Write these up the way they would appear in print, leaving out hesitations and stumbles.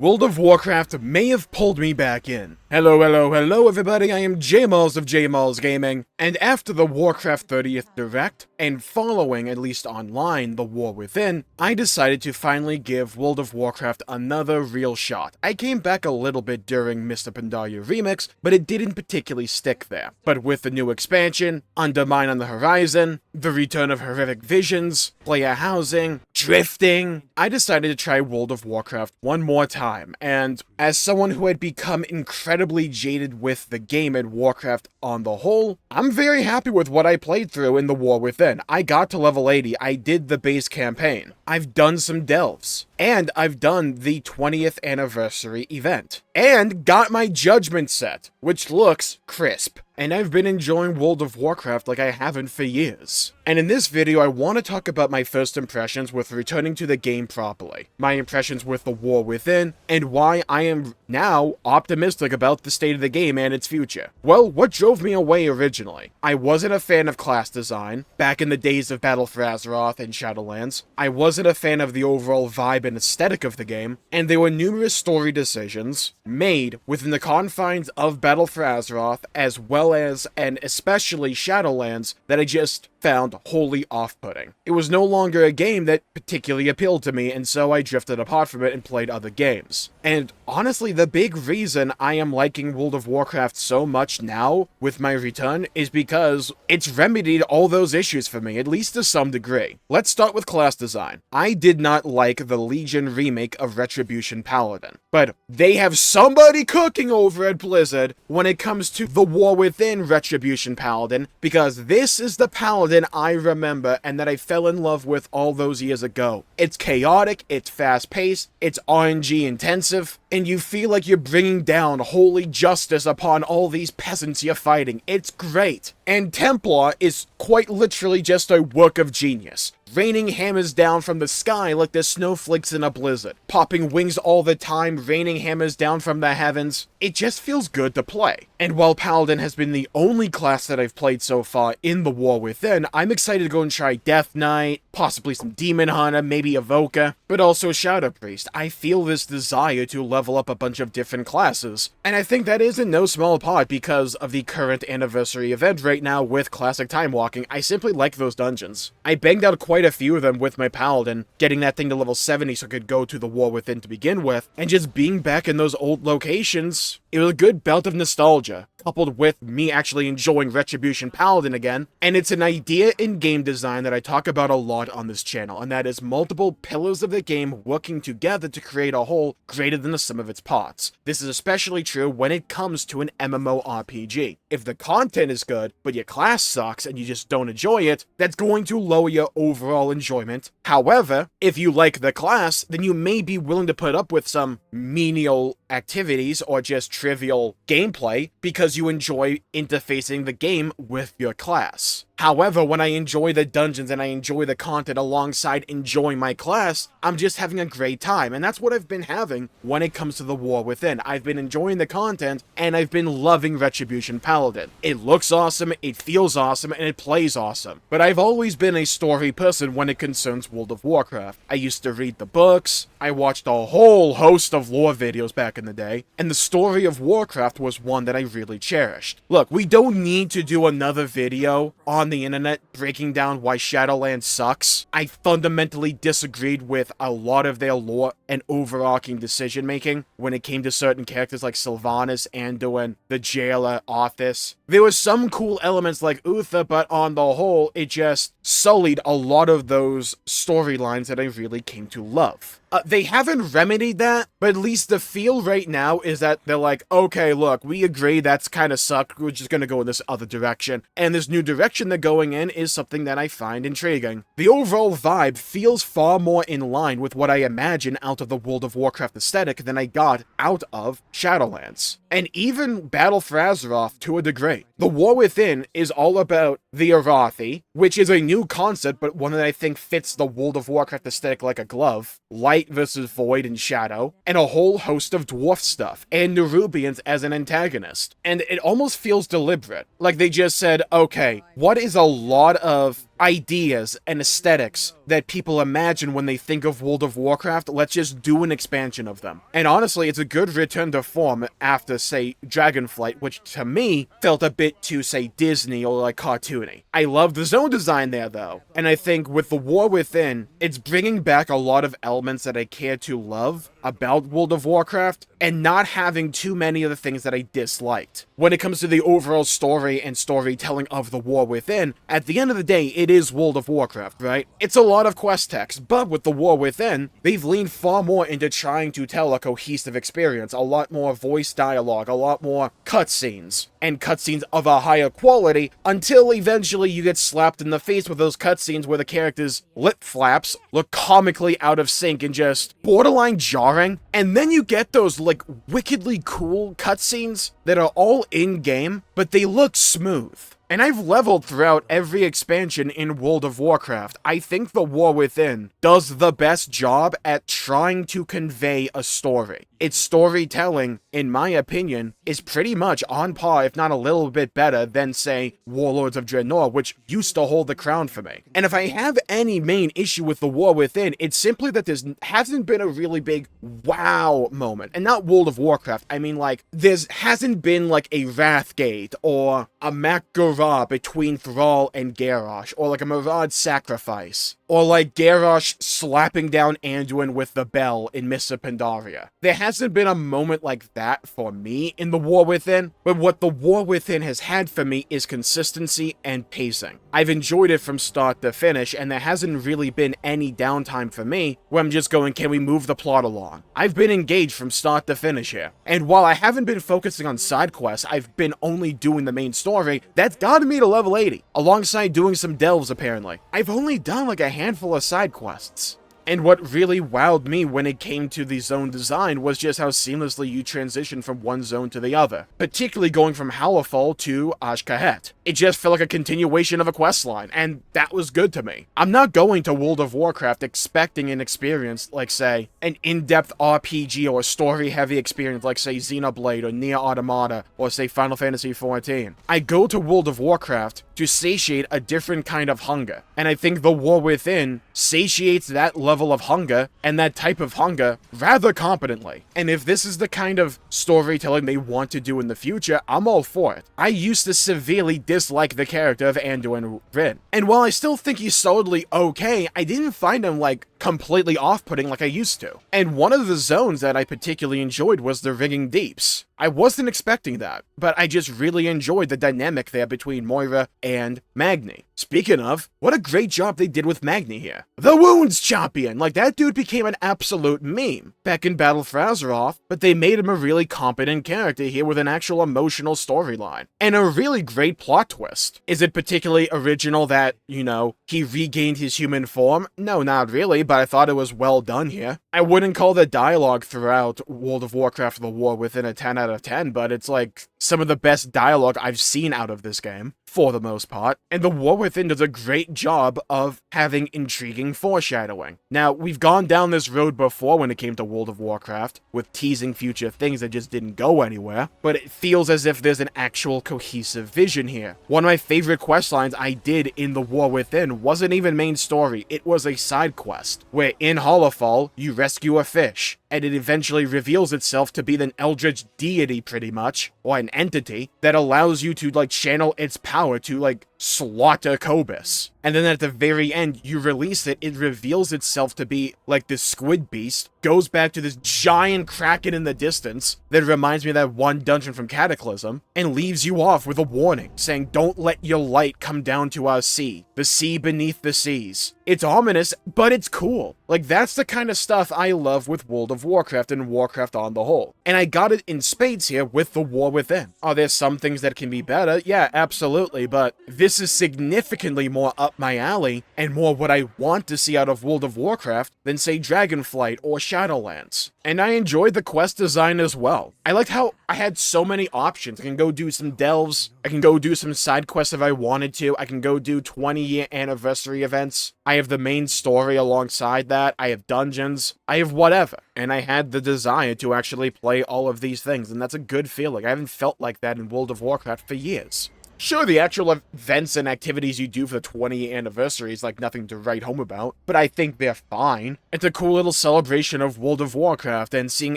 World of Warcraft may have pulled me back in. Hello everybody, I am Jmulls of Jmulls Gaming, and after the Warcraft 30th Direct, and following, at least online, the War Within, I decided to finally give World of Warcraft another real shot. I came back a little bit during Mr. Pandaria Remix, but it didn't particularly stick there. But with the new expansion, Undermine on the horizon, the return of horrific visions, player housing, drifting, I decided to try World of Warcraft one more time, and as someone who had become incredibly jaded with the game and Warcraft on the whole, I'm very happy with what I played through in the War Within. I got to level 80, I did the base campaign, I've done some delves, and I've done the 20th anniversary event, and got my judgment set, which looks crisp. And I've been enjoying World of Warcraft like I haven't for years. And in this video, I want to talk about my first impressions with returning to the game properly, my impressions with the War Within, and why I am now optimistic about the state of the game and its future. Well, what drove me away originally? I wasn't a fan of class design, back in the days of Battle for Azeroth and Shadowlands. I wasn't a fan of the overall vibe and aesthetic of the game, and there were numerous story decisions made within the confines of Battle for Azeroth, as well as, and especially Shadowlands, that I just found wholly off-putting. It was no longer a game that particularly appealed to me, and so I drifted apart from it and played other games. And honestly, the big reason I am liking World of Warcraft so much now, with my return, is because it's remedied all those issues for me, at least to some degree. Let's start with class design. I did not like the Legion remake of Retribution Paladin, but they have somebody cooking over at Blizzard when it comes to the War Within Retribution Paladin, because this is the Paladin I remember and that I fell in love with all those years ago. It's chaotic, it's fast-paced, it's RNG intensive, and you feel like you're bringing down holy justice upon all these peasants you're fighting. It's great. And Templar is quite literally just a work of genius. Raining hammers down from the sky like the snowflakes in a blizzard. Popping wings all the time, raining hammers down from the heavens. It just feels good to play. And while Paladin has been the only class that I've played so far in the War Within, I'm excited to go and try Death Knight, possibly some Demon Hunter, maybe Evoker, but also Shadow Priest. I feel this desire to level up a bunch of different classes, and I think that is in no small part because of the current anniversary event right now with Classic Time Walking. I simply like those dungeons. I banged out quite a few of them with my Paladin, getting that thing to level 70 so I could go to the War Within to begin with, and just being back in those old locations, it was a good belt of nostalgia, coupled with me actually enjoying Retribution Paladin again, and it's an idea in game design that I talk about a lot on this channel, and that is multiple pillars of the game working together to create a whole greater than the sum of its parts. This is especially true when it comes to an MMORPG. If the content is good, but your class sucks and you just don't enjoy it, that's going to lower your overall enjoyment. However, if you like the class, then you may be willing to put up with some menial activities or just trivial gameplay because you enjoy interfacing the game with your class. However, when I enjoy the dungeons and I enjoy the content alongside enjoying my class, I'm just having a great time, and that's what I've been having when it comes to the War Within. I've been enjoying the content, and I've been loving Retribution Paladin. It looks awesome, it feels awesome, and it plays awesome. But I've always been a story person when it concerns World of Warcraft. I used to read the books, I watched a whole host of lore videos back in the day, and the story of Warcraft was one that I really cherished. Look, we don't need to do another video on the internet breaking down why Shadowlands sucks. I fundamentally disagreed with a lot of their lore and overarching decision making when it came to certain characters like Sylvanas, Anduin, the Jailer, Arthas. There were some cool elements like Uther, but on the whole, it just sullied a lot of those storylines that I really came to love. They haven't remedied that, but at least the feel right now is that they're like, okay, look, we agree that's kind of sucked, we're just gonna go in this other direction. And this new direction they're going in is something that I find intriguing. The overall vibe feels far more in line with what I imagine out of the World of Warcraft aesthetic than I got out of Shadowlands. And even Battle for Azeroth to a degree. The War Within is all about the Arathi, which is a new concept, but one that I think fits the World of Warcraft aesthetic like a glove. Light versus Void and Shadow, and a whole host of dwarf stuff, and Nerubians as an antagonist. And it almost feels deliberate. Like they just said, okay, what is a lot of ideas and aesthetics that people imagine when they think of World of Warcraft. Let's just do an expansion of them. And honestly, it's a good return to form after, say, Dragonflight, which to me felt a bit too, say, Disney or like cartoony. I love the zone design there though, and I think with the War Within, it's bringing back a lot of elements that I care to love about World of Warcraft, and not having too many of the things that I disliked. When it comes to the overall story and storytelling of the War Within, at the end of the day, it is World of Warcraft, right? It's a lot of quest text, but with the War Within, they've leaned far more into trying to tell a cohesive experience, a lot more voice dialogue, a lot more cutscenes, and cutscenes of a higher quality, until eventually you get slapped in the face with those cutscenes where the characters' lip flaps look comically out of sync and just borderline jarring, and then you get those like wickedly cool cutscenes that are all in-game, but they look smooth. And I've leveled throughout every expansion in World of Warcraft. I think the War Within does the best job at trying to convey a story. Its storytelling, in my opinion, is pretty much on par, if not a little bit better, than, say, Warlords of Draenor, which used to hold the crown for me. And if I have any main issue with the War Within, it's simply that there hasn't been a really big wow moment. And not World of Warcraft, I mean, like, there hasn't been, like, a Wrathgate, or a Mak'gora between Thrall and Garrosh, or like a Murad sacrifice, or like Garrosh slapping down Anduin with the bell in Mists of Pandaria. There hasn't been a moment like that for me in the War Within, but what the War Within has had for me is consistency and pacing. I've enjoyed it from start to finish, and there hasn't really been any downtime for me where I'm just going, can we move the plot along? I've been engaged from start to finish here, and while I haven't been focusing on side quests, I've been only doing the main story. That's gotten me to level 80, alongside doing some delves apparently. I've only done like a handful of side quests. And what really wowed me when it came to the zone design was just how seamlessly you transition from one zone to the other, particularly going from Halifal to Azj-Kahet. It just felt like a continuation of a questline, and that was good to me. I'm not going to World of Warcraft expecting an experience like, say, an in-depth RPG or story-heavy experience like, say, Xenoblade or Nier Automata or, say, Final Fantasy XIV. I go to World of Warcraft to satiate a different kind of hunger, and I think the War Within satiates that level of hunger and that type of hunger rather competently. And if this is the kind of storytelling they want to do in the future, I'm all for it. I used to severely dislike the character of Anduin Wrynn, and while I still think he's solidly okay, I didn't find him like completely off-putting like I used to. And one of the zones that I particularly enjoyed was the Ringing Deeps. I wasn't expecting that, but I just really enjoyed the dynamic there between Moira and Magni. Speaking of, what a great job they did with Magni here. The Wounds Champion! Like, that dude became an absolute meme back in Battle for Azeroth, but they made him a really competent character here with an actual emotional storyline. And a really great plot twist. Is it particularly original that, you know, he regained his human form? No, not really, but I thought it was well done here. I wouldn't call the dialogue throughout World of Warcraft: The War Within a 10 out of 10, but it's like some of the best dialogue I've seen out of this game, for the most part, and the War Within does a great job of having intriguing foreshadowing. Now, we've gone down this road before when it came to World of Warcraft, with teasing future things that just didn't go anywhere, but it feels as if there's an actual cohesive vision here. One of my favorite questlines I did in the War Within wasn't even main story, it was a side quest, where in Halifal, you rescue a fish, and it eventually reveals itself to be an eldritch deity, pretty much, or an entity, that allows you to, like, channel its power to, like, slaughter Kobus. And then at the very end, you release it, it reveals itself to be, like, this squid beast, goes back to this giant kraken in the distance that reminds me of that one dungeon from Cataclysm, and leaves you off with a warning, saying, don't let your light come down to our sea, the sea beneath the seas. It's ominous, but it's cool. Like, that's the kind of stuff I love with World of Warcraft and Warcraft on the whole. And I got it in spades here with the War Within. Are there some things that can be better? Yeah, absolutely, but this is significantly more up my alley, and more what I want to see out of World of Warcraft than, say, Dragonflight or Shadowlands. And I enjoyed the quest design as well. I liked how I had so many options. I can go do some delves, I can go do some side quests if I wanted to, I can go do 20-year anniversary events, I have the main story alongside that, I have dungeons, I have whatever. And I had the desire to actually play all of these things, and that's a good feeling. I haven't felt like that in World of Warcraft for years. Sure, the actual events and activities you do for the 20th anniversary is like nothing to write home about, but I think they're fine. It's a cool little celebration of World of Warcraft and seeing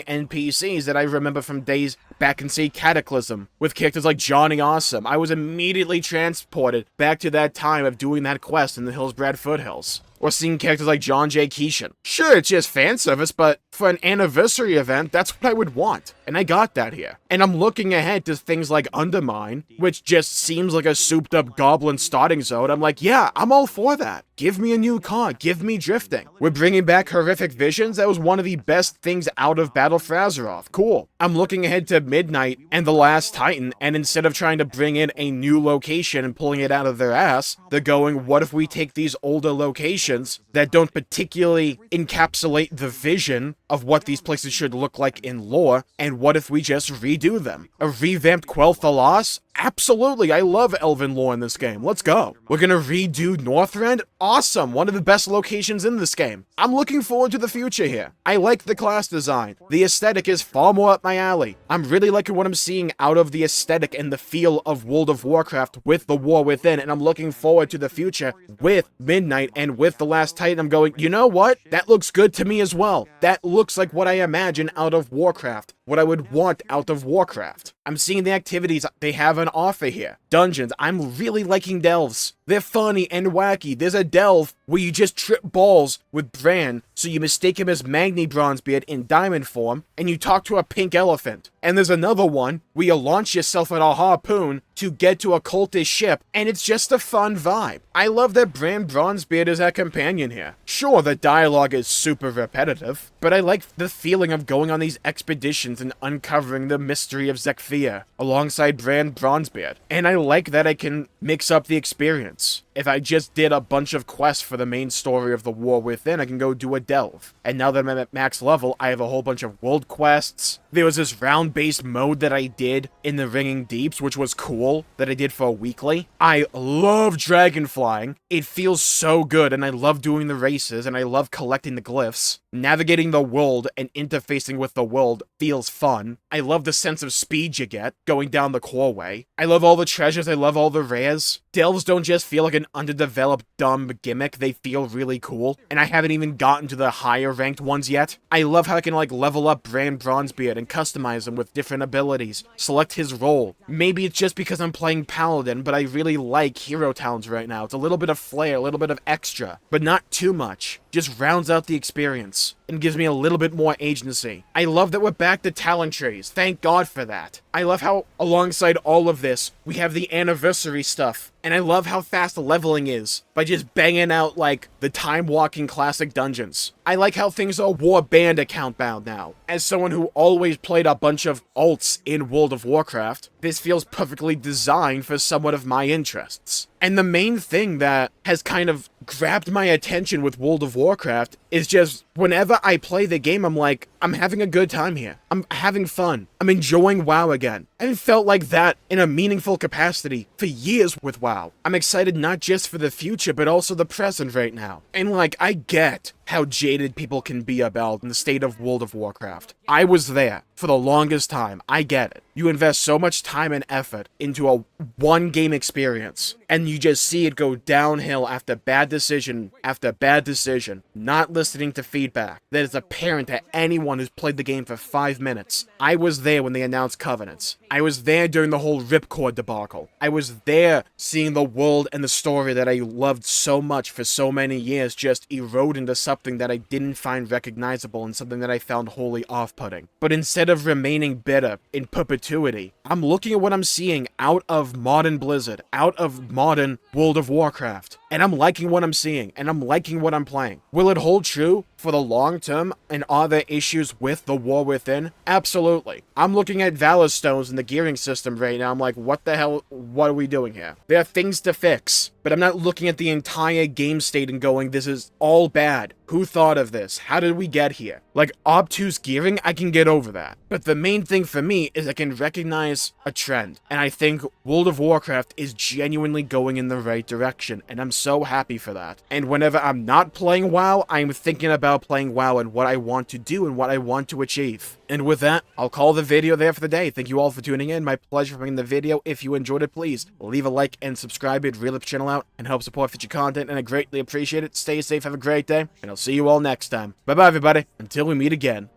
NPCs that I remember from days back in, say, Cataclysm, with characters like Johnny Awesome. I was immediately transported back to that time of doing that quest in the Hillsbrad Foothills. Or seeing characters like John J. Keeshan. Sure, it's just fan service, but for an anniversary event, that's what I would want. And I got that here. And I'm looking ahead to things like Undermine, which just seems like a souped up goblin starting zone. I'm like, yeah, I'm all for that. Give me a new card. Give me drifting. We're bringing back Horrific Visions. That was one of the best things out of Battle for Azeroth. Cool. I'm looking ahead to Midnight and The Last Titan, and instead of trying to bring in a new location and pulling it out of their ass, they're going, what if we take these older locations that don't particularly encapsulate the vision of what these places should look like in lore, and what if we just redo them? A revamped Quel'Thalas? Absolutely, I love elven lore in this game. Let's go. We're gonna redo Northrend? Awesome, one of the best locations in this game. I'm looking forward to the future here. I like the class design. The aesthetic is far more up my alley. I'm really liking what I'm seeing out of the aesthetic and the feel of World of Warcraft with the War Within, and I'm looking forward to the future with Midnight and with The Last Titan. I'm going, you know what? That looks good to me as well. That looks like what I imagine out of Warcraft. What I would want out of Warcraft. I'm seeing the activities they have on offer here. Dungeons, I'm really liking delves. They're funny and wacky. There's a delve where you just trip balls with Bran, so you mistake him as Magni Bronzebeard in diamond form, and you talk to a pink elephant. And there's another one where you launch yourself at a harpoon to get to a cultist ship, and it's just a fun vibe. I love that Bran Bronzebeard is our companion here. Sure, the dialogue is super repetitive, but I like the feeling of going on these expeditions and uncovering the mystery of Zekphia alongside Bran Bronzebeard. And I like that I can mix up the experience. If I just did a bunch of quests for the main story of the War Within, I can go do a delve. And now that I'm at max level, I have a whole bunch of world quests. There was this round-based mode that I did in the Ringing Deeps, which was cool, that I did for a weekly. I love dragon flying. It feels so good, and I love doing the races, and I love collecting the glyphs. Navigating the world and interfacing with the world feels fun. I love the sense of speed you get going down the core way. I love all the treasures, I love all the rares. Delves don't just feel like an underdeveloped, dumb gimmick, they feel really cool. And I haven't even gotten to the higher ranked ones yet. I love how I can level up Bran Bronzebeard and customize him with different abilities, select his role. Maybe it's just because I'm playing Paladin, but I really like hero talents right now. It's a little bit of flair, a little bit of extra, but not too much. Just rounds out the experience and gives me a little bit more agency. I love that we're back to talent trees. Thank God for that. I love how, alongside all of this, we have the anniversary stuff. And I love how fast the leveling is by just banging out, the time-walking classic dungeons. I like how things are War Band account bound now. As someone who always played a bunch of alts in World of Warcraft, this feels perfectly designed for somewhat of my interests. And the main thing that has kind of grabbed my attention with World of Warcraft is just whenever I play the game, I'm like, I'm having a good time here. I'm having fun. I'm enjoying WoW again. I haven't felt like that in a meaningful capacity for years with WoW. I'm excited not just for the future, but also the present right now. And I get how jaded people can be about the state of World of Warcraft. I was there for the longest time. I get it. You invest so much time and effort into a one-game experience, and you just see it go downhill after bad decision after bad decision, not listening to feedback that is apparent to anyone who's played the game for 5 minutes. I was there when they announced Covenants. I was there during the whole Ripcord debacle. I was there seeing the world and the story that I loved so much for so many years just erode into something that I didn't find recognizable and something that I found wholly off-putting. But instead of remaining bitter in perpetuity, I'm looking at what I'm seeing out of modern Blizzard, out of modern World of Warcraft, and I'm liking what I'm seeing, and I'm liking what I'm playing. Will it hold true for the long term, and are there issues with the War Within? Absolutely. I'm looking at Valor Stones in the gearing system right now. I'm like, what the hell, what are we doing here? There are things to fix, but I'm not looking at the entire game state and going, this is all bad. Who thought of this? How did we get here? Like, obtuse gearing, I can get over that. But the main thing for me is I can recognize a trend. And I think World of Warcraft is genuinely going in the right direction. And I'm so happy for that. And whenever I'm not playing WoW, I'm thinking about playing WoW and what I want to do and what I want to achieve. And with that, I'll call the video there for the day. Thank you all for tuning in. My pleasure for making the video. If you enjoyed it, please leave a like and subscribe. It really helps the channel out and help support future content, and I greatly appreciate it. Stay safe, have a great day, and I'll see you all next time. Bye-bye, everybody. Until we meet again.